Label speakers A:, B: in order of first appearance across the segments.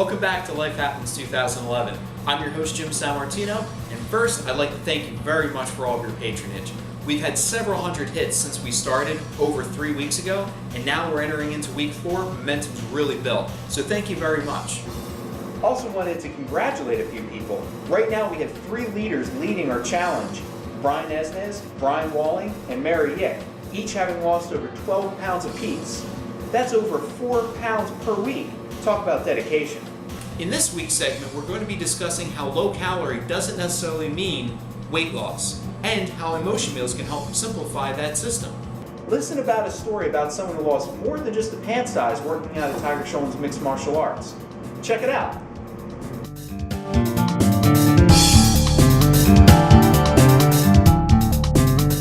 A: Welcome back to Life Happens 2011. I'm your host, Jim Samartino, and first, I'd like to thank you very much for all of your patronage. We've had several hundred hits since we started over 3 weeks ago, and now we're entering into week 4. Momentum's really built, so thank you very much.
B: Also wanted to congratulate a few people. Right now we have 3 leaders leading our challenge. Brian Esnes, Brian Walling, and Mary Yick, each having lost over 12 pounds apiece. That's over 4 pounds per week. Talk about dedication.
A: In this week's segment, we're going to be discussing how low calorie doesn't necessarily mean weight loss, and how emotion meals can help simplify that system.
B: Listen about a story about someone who lost more than just a pant size working out at Tiger Schulmann's mixed martial arts. Check it out.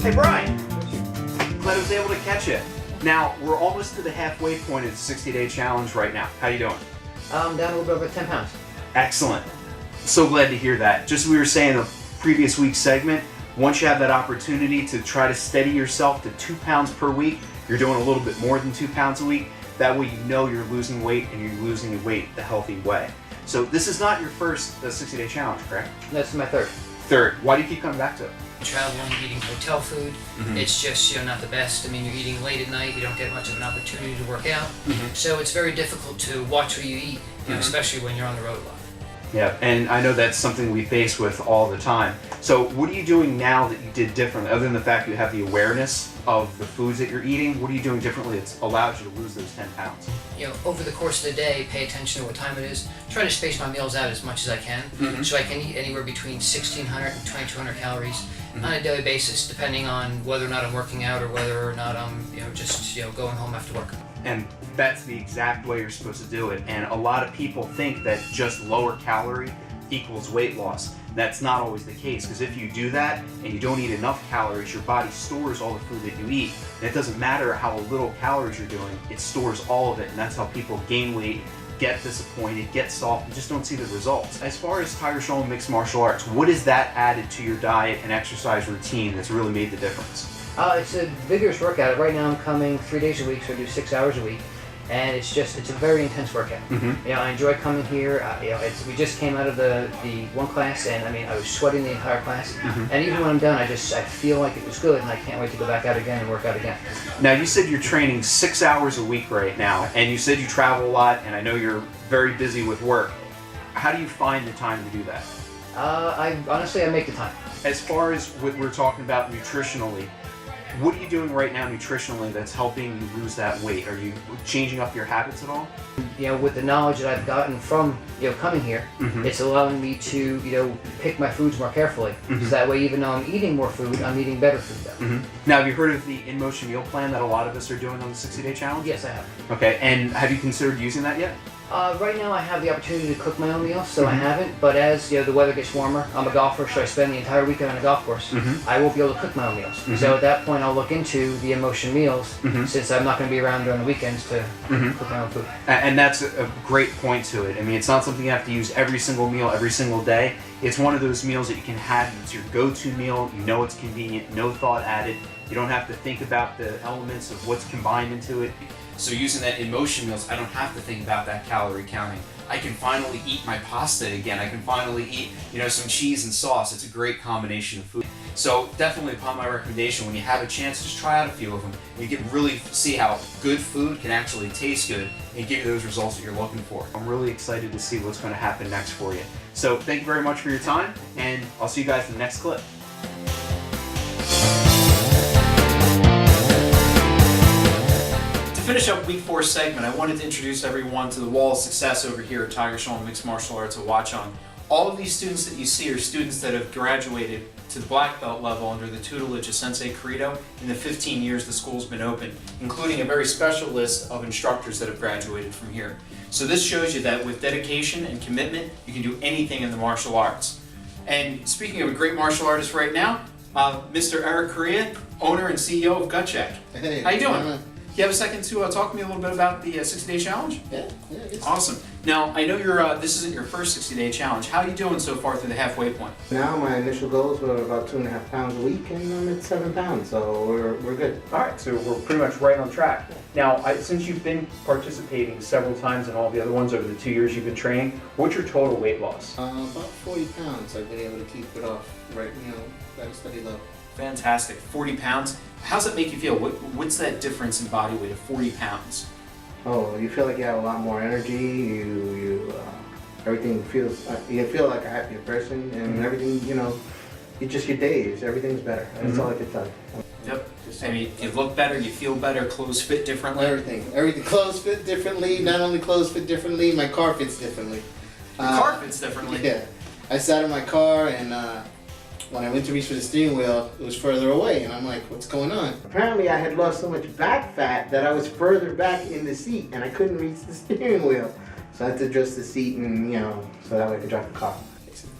B: Hey Brian, glad I was able to catch you. Now, we're almost to the halfway point of the 60-day challenge right now. How you doing?
C: I'm down a little bit over 10 pounds.
B: Excellent. So glad to hear that. Just as we were saying in the previous week's segment, once you have that opportunity to try to steady yourself to 2 pounds per week, you're doing a little bit more than 2 pounds a week. That way you know you're losing weight and you're losing your weight the healthy way. So this is not your first 60-day challenge, correct?
C: This is my third.
B: Third. Why do you keep coming back to it?
D: Traveling, eating hotel food, it's just not the best. I mean, you're eating late at night, you don't get much of an opportunity to work out, so it's very difficult to watch what you eat, especially when you're on the road a lot.
B: Yeah, and I know that's something we face with all the time. So what are you doing now that you did differently, other than the fact you have the awareness of the foods that you're eating? What are you doing differently that's allowed you to lose those 10 pounds?
D: Over the course of the day, pay attention to what time it is. Try to space my meals out as much as I can, so I can eat anywhere between 1,600 and 2,200 calories on a daily basis, depending on whether or not I'm working out or whether or not I'm, just going home after work.
B: And that's the exact way you're supposed to do it. And a lot of people think that just lower calorie equals weight loss. That's not always the case, because if you do that and you don't eat enough calories, your body stores all the food that you eat. And it doesn't matter how little calories you're doing, it stores all of it. And that's how people gain weight, get disappointed, get soft, and just don't see the results. As far as Tiger Schulmann mixed martial arts, what has that added to your diet and exercise routine that's really made the difference?
C: It's a vigorous workout. Right now I'm coming 3 days a week, so I do 6 hours a week. And it's a very intense workout. I enjoy coming here. We just came out of the one class, and I was sweating the entire class. And even when I'm done, I feel like it was good, and I can't wait to go back out again and work out again.
B: Now, you said you're training 6 hours a week right now, and you said you travel a lot, and I know you're very busy with work. How do you find the time to do that?
C: I make the time.
B: As far as what we're talking about nutritionally, what are you doing right now nutritionally that's helping you lose that weight? Are you changing up your habits at all?
C: With the knowledge that I've gotten from coming here, it's allowing me to pick my foods more carefully. So that way, even though I'm eating more food, I'm eating better food though.
B: Now, have you heard of the in-motion meal plan that a lot of us are doing on the 60-day challenge?
C: Yes, I have.
B: Okay, and have you considered using that yet?
C: Right now I have the opportunity to cook my own meals, so I haven't, but as the weather gets warmer, I'm a golfer, so I spend the entire weekend on a golf course. I won't be able to cook my own meals. So at that point I'll look into the in-motion meals, since I'm not going to be around during the weekends to cook my own food.
B: And that's a great point to it. I mean, it's not something you have to use every single meal, every single day. It's one of those meals that you can have. It's your go-to meal. You know it's convenient, no thought added. You don't have to think about the elements of what's combined into it. So using that in-motion meals, I don't have to think about that calorie counting. I can finally eat my pasta again. I can finally eat, some cheese and sauce. It's a great combination of food. So definitely upon my recommendation, when you have a chance, just try out a few of them. You can really see how good food can actually taste good and give you those results that you're looking for. I'm really excited to see what's going to happen next for you. So thank you very much for your time, and I'll see you guys in the next clip.
A: To finish up week 4 segment, I wanted to introduce everyone to the Wall of Success over here at Tiger Schulmann Mixed Martial Arts at Watchung. All of these students that you see are students that have graduated to the black belt level under the tutelage of Sensei Carito in the 15 years the school's been open, including a very special list of instructors that have graduated from here. So this shows you that with dedication and commitment, you can do anything in the martial arts. And speaking of a great martial artist right now, Mr. Eric Correa, owner and CEO of Gut Check.
E: Hey,
A: how you doing? you have a second to talk to me a little bit about the 60-day challenge?
E: Yeah, it's
A: Awesome. Now, I know this isn't your first 60-day challenge. How are you doing so far through the halfway point?
E: Now my initial goals were about 2.5 pounds a week, and I'm at 7 pounds, so we're good.
B: All right, so we're pretty much right on track. Now, since you've been participating several times in all the other ones over the 2 years you've been training, what's your total weight loss?
E: About 40 pounds. I've been able to keep it off right, at a steady level.
A: Fantastic. 40 pounds. How's it make you feel? What's that difference in body weight of 40 pounds?
E: Oh, you feel like you have a lot more energy. Everything feels. You feel like a happier person, and everything. It's just your days. Everything's better. That's all I can tell you.
A: Yep. I mean, you look better, you feel better, clothes fit differently.
E: Everything. Clothes fit differently. Not only clothes fit differently, my car fits differently.
A: Your car fits differently.
E: Yeah. I sat in my car and when I went to reach for the steering wheel, it was further away, and I'm like, what's going on? Apparently I had lost so much back fat that I was further back in the seat, and I couldn't reach the steering wheel. So I had to adjust the seat and, so that way I could drive the car.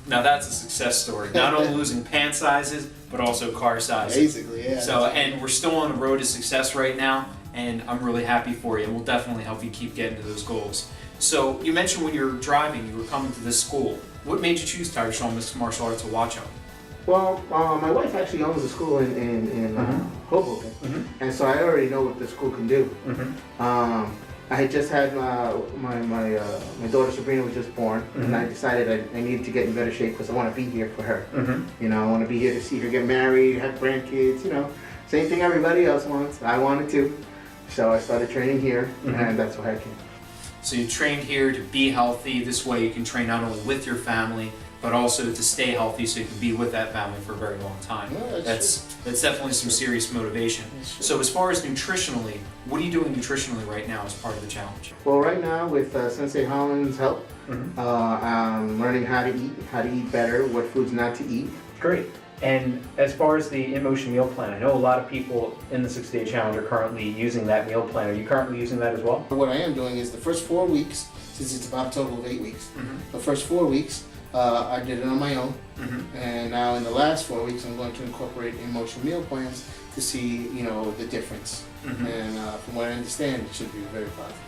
A: Now that's a success story. Not only losing pant sizes, but also car sizes.
E: Basically, yeah.
A: So, and we're still on the road to success right now, and I'm really happy for you, and we'll definitely help you keep getting to those goals. So, you mentioned when you were driving, you were coming to this school. What made you choose Tiger Schulmann Mixed Martial Arts of Watchung?
E: Well, my wife actually owns a school in Hoboken, and so I already know what the school can do. I had just had my daughter Sabrina was just born, and I decided I needed to get in better shape because I want to be here for her. I want to be here to see her get married, have grandkids. Same thing everybody else wants. I wanted to, so I started training here, and that's why I came.
A: So you trained here to be healthy. This way you can train not only with your family, but also to stay healthy so you can be with that family for a very long time.
E: Yeah,
A: that's definitely some serious motivation. So as far as nutritionally, what are you doing nutritionally right now as part of the challenge?
E: Well, right now with Sensei Holland's help, I'm learning how to eat better, what foods not to eat.
B: Great. And as far as the in-motion meal plan, I know a lot of people in the 60-day challenge are currently using that meal plan. Are you currently using that as well?
E: What I am doing is the first 4 weeks, since it's about a total of 8 weeks, the first 4 weeks, I did it on my own, and now in the last 4 weeks I'm going to incorporate in-motion meal plans to see, the difference. And from what I understand, it should be very positive.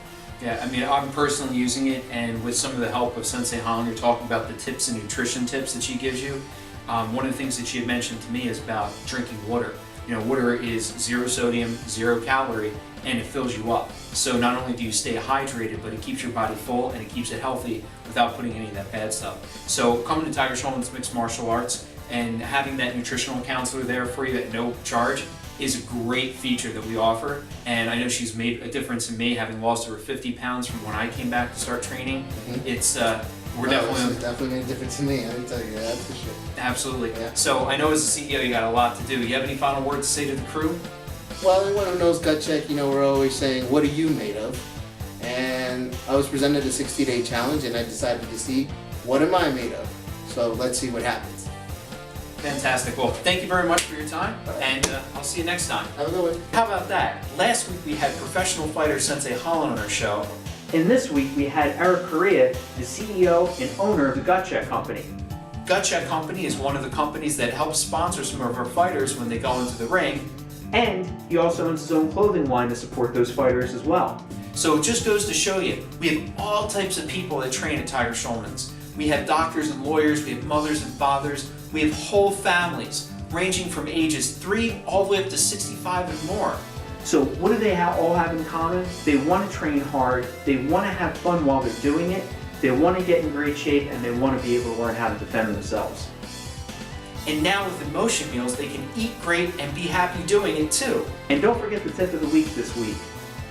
A: Yeah, I mean, I'm personally using it, and with some of the help of Sensei Holland, you're talking about the tips and nutrition tips that she gives you. One of the things that she had mentioned to me is about drinking water. Water is 0 sodium, 0 calorie, and it fills you up. So not only do you stay hydrated, but it keeps your body full and it keeps it healthy without putting any of that bad stuff. So coming to Tiger Schulmann's Mixed Martial Arts and having that nutritional counselor there for you at no charge is a great feature that we offer. And I know she's made a difference in me, having lost over 50 pounds from when I came back to start training. It's we're
E: definitely made a difference in me, I can tell you that for sure.
A: Absolutely.
E: Yeah.
A: So I know as a CEO you got a lot to do. You have any final words to say to the crew?
E: Well, everyone who knows Gut Check, we're always saying, what are you made of? And I was presented a 60-day challenge and I decided to see, what am I made of? So let's see what happens.
A: Fantastic. Well, thank you very much for your time, and I'll see you next time.
E: Have a good one.
A: How about that? Last week we had professional fighter Sensei Holland on our show.
B: And this week we had Eric Correa, the CEO and owner of the Gut Check Company.
A: Gut Check Company is one of the companies that helps sponsor some of our fighters when they go into the ring.
B: And he also owns his own clothing line to support those fighters as well.
A: So it just goes to show you, we have all types of people that train at Tiger Schulmann's. We have doctors and lawyers, we have mothers and fathers, we have whole families ranging from ages 3 all the way up to 65 and more.
B: So what do they all have in common? They want to train hard, they want to have fun while they're doing it, they want to get in great shape, and they want to be able to learn how to defend themselves.
A: And now with in-motion meals, they can eat great and be happy doing it too.
B: And don't forget the tip of the week this week.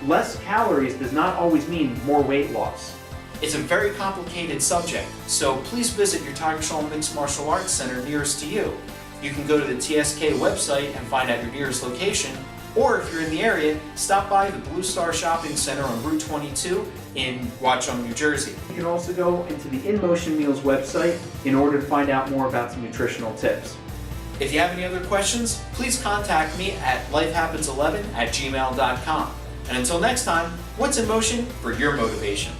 B: Less calories does not always mean more weight loss.
A: It's a very complicated subject, so please visit your Tiger Schulmann Mixed Martial Arts Center nearest to you. You can go to the TSK website and find out your nearest location, or if you're in the area, stop by the Blue Star Shopping Center on Route 22 in Watchung, New Jersey.
B: You can also go into the In-Motion Meals website in order to find out more about some nutritional tips.
A: If you have any other questions, please contact me at lifehappens11@gmail.com. And until next time, what's in motion for your motivation?